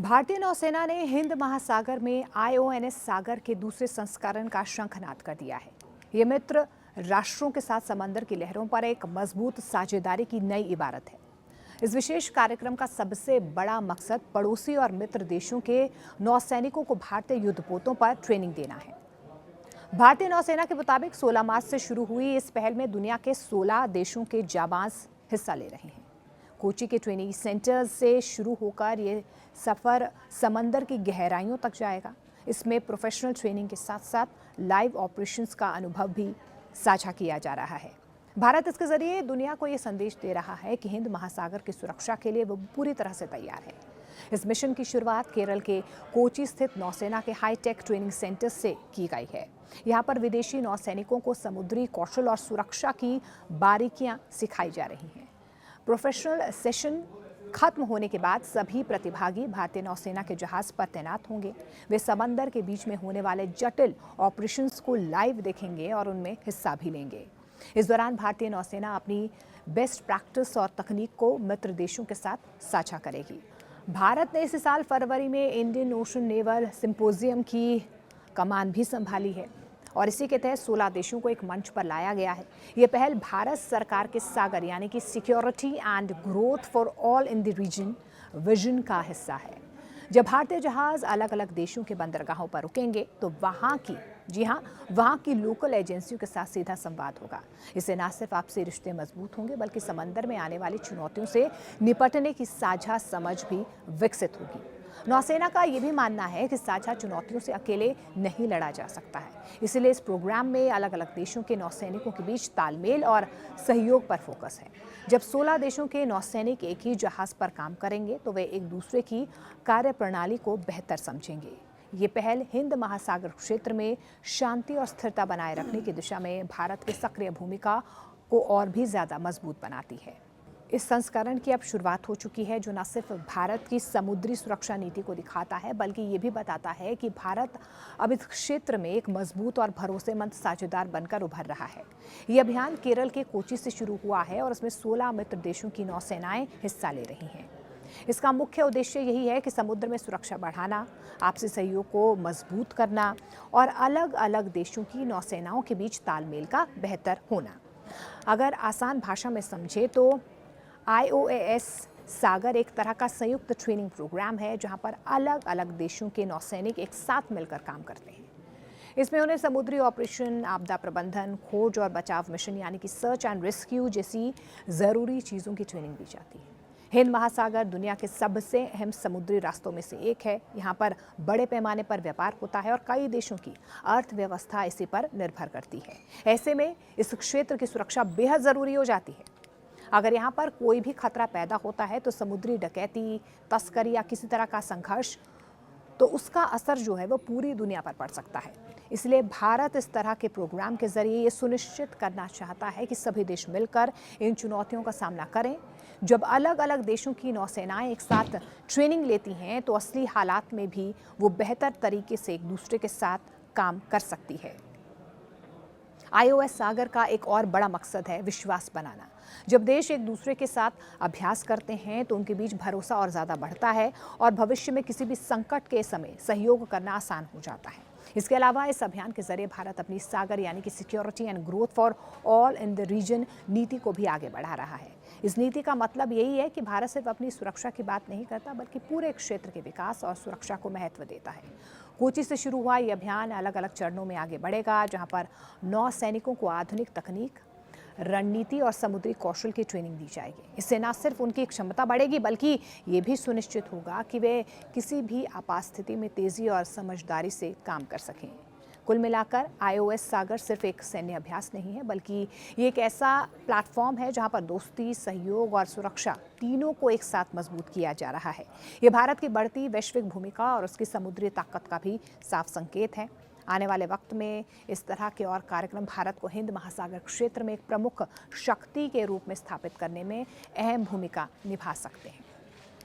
भारतीय नौसेना ने हिंद महासागर में IONS सागर के दूसरे संस्करण का शंखनाद कर दिया है। ये मित्र राष्ट्रों के साथ समंदर की लहरों पर एक मजबूत साझेदारी की नई इबारत है। इस विशेष कार्यक्रम का सबसे बड़ा मकसद पड़ोसी और मित्र देशों के नौसैनिकों को भारतीय युद्धपोतों पर ट्रेनिंग देना है। भारतीय नौसेना के मुताबिक 16 मार्च से शुरू हुई इस पहल में दुनिया के 16 देशों के जाबाज हिस्सा ले रहे हैं। कोची के ट्रेनिंग सेंटर से शुरू होकर ये सफ़र समंदर की गहराइयों तक जाएगा। इसमें प्रोफेशनल ट्रेनिंग के साथ साथ लाइव ऑपरेशंस का अनुभव भी साझा किया जा रहा है। भारत इसके जरिए दुनिया को ये संदेश दे रहा है कि हिंद महासागर की सुरक्षा के लिए वो पूरी तरह से तैयार है। इस मिशन की शुरुआत केरल के कोची स्थित नौसेना के हाईटेक ट्रेनिंग सेंटर से की गई है। यहाँ पर विदेशी नौसैनिकों को समुद्री कौशल और सुरक्षा की बारीकियां सिखाई जा रही हैं। प्रोफेशनल सेशन खत्म होने के बाद सभी प्रतिभागी भारतीय नौसेना के जहाज पर तैनात होंगे। वे समंदर के बीच में होने वाले जटिल ऑपरेशंस को लाइव देखेंगे और उनमें हिस्सा भी लेंगे। इस दौरान भारतीय नौसेना अपनी बेस्ट प्रैक्टिस और तकनीक को मित्र देशों के साथ साझा करेगी। भारत ने इसी साल फरवरी में इंडियन ओशन नेवल सिंपोजियम की कमान भी संभाली है और इसी के तहत 16 देशों को एक मंच पर लाया गया है। ये पहल भारत सरकार के सागर यानी कि security and growth for all in the region vision का हिस्सा है। जब भारतीय जहाज अलग अलग देशों के बंदरगाहों पर रुकेंगे तो वहाँ की लोकल एजेंसियों के साथ सीधा संवाद होगा। इससे न सिर्फ आपसी रिश्ते मजबूत होंगे बल्कि समंदर में आने वाली चुनौतियों से निपटने की साझा समझ भी विकसित होगी। नौसेना का ये भी मानना है कि साझा चुनौतियों से अकेले नहीं लड़ा जा सकता है। इसलिए इस प्रोग्राम में अलग अलग देशों के नौसैनिकों के बीच तालमेल और सहयोग पर फोकस है। जब 16 देशों के नौसैनिक एक ही जहाज पर काम करेंगे तो वे एक दूसरे की कार्यप्रणाली को बेहतर समझेंगे। ये पहल हिंद महासागर क्षेत्र में शांति और स्थिरता बनाए रखने की दिशा में भारत की सक्रिय भूमिका को और भी ज्यादा मजबूत बनाती है। इस संस्करण की अब शुरुआत हो चुकी है, जो न सिर्फ भारत की समुद्री सुरक्षा नीति को दिखाता है बल्कि ये भी बताता है कि भारत अब इस क्षेत्र में एक मजबूत और भरोसेमंद साझेदार बनकर उभर रहा है। ये अभियान केरल के कोची से शुरू हुआ है और इसमें 16 मित्र देशों की नौसेनाएं हिस्सा ले रही हैं। इसका मुख्य उद्देश्य यही है कि समुद्र में सुरक्षा बढ़ाना, आपसी सहयोग को मजबूत करना और अलग अलग देशों की नौसेनाओं के बीच तालमेल का बेहतर होना। अगर आसान भाषा में समझे तो IONS सागर एक तरह का संयुक्त ट्रेनिंग प्रोग्राम है जहां पर अलग अलग देशों के नौसैनिक एक साथ मिलकर काम करते हैं। इसमें उन्हें समुद्री ऑपरेशन, आपदा प्रबंधन, खोज और बचाव मिशन यानी कि सर्च एंड रेस्क्यू जैसी ज़रूरी चीज़ों की ट्रेनिंग दी जाती है। हिंद महासागर दुनिया के सबसे अहम समुद्री रास्तों में से एक है। यहाँ पर बड़े पैमाने पर व्यापार होता है और कई देशों की अर्थव्यवस्था इसी पर निर्भर करती है। ऐसे में इस क्षेत्र की सुरक्षा बेहद ज़रूरी हो जाती है। अगर यहाँ पर कोई भी खतरा पैदा होता है तो समुद्री डकैती, तस्करी या किसी तरह का संघर्ष, तो उसका असर जो है वो पूरी दुनिया पर पड़ सकता है। इसलिए भारत इस तरह के प्रोग्राम के जरिए ये सुनिश्चित करना चाहता है कि सभी देश मिलकर इन चुनौतियों का सामना करें। जब अलग अलग देशों की नौसेनाएं एक साथ ट्रेनिंग लेती हैं तो असली हालात में भी वो बेहतर तरीके से एक दूसरे के साथ काम कर सकती है। IONS सागर का एक और बड़ा मकसद है विश्वास बनाना। जब देश एक दूसरे के साथ अभ्यास करते हैं तो उनके बीच भरोसा और ज़्यादा बढ़ता है और भविष्य में किसी भी संकट के समय सहयोग करना आसान हो जाता है। इसके अलावा इस अभियान के जरिए भारत अपनी सागर यानी कि security and growth for all in the region नीति को भी आगे बढ़ा रहा है। इस नीति का मतलब यही है कि भारत सिर्फ अपनी सुरक्षा की बात नहीं करता बल्कि पूरे क्षेत्र के विकास और सुरक्षा को महत्व देता है। कोची से शुरू हुआ ये अभियान अलग अलग चरणों में आगे बढ़ेगा, जहां पर नौसैनिकों को आधुनिक तकनीक, रणनीति और समुद्री कौशल की ट्रेनिंग दी जाएगी। इससे न सिर्फ उनकी क्षमता बढ़ेगी बल्कि ये भी सुनिश्चित होगा कि वे किसी भी आपात स्थिति में तेजी और समझदारी से काम कर सकें। कुल मिलाकर IONS सागर सिर्फ एक सैन्य अभ्यास नहीं है बल्कि ये एक ऐसा प्लेटफॉर्म है जहां पर दोस्ती, सहयोग और सुरक्षा तीनों को एक साथ मजबूत किया जा रहा है। ये भारत की बढ़ती वैश्विक भूमिका और उसकी समुद्री ताकत का भी साफ संकेत है। आने वाले वक्त में इस तरह के और कार्यक्रम भारत को हिंद महासागर क्षेत्र में एक प्रमुख शक्ति के रूप में स्थापित करने में अहम भूमिका निभा सकते हैं।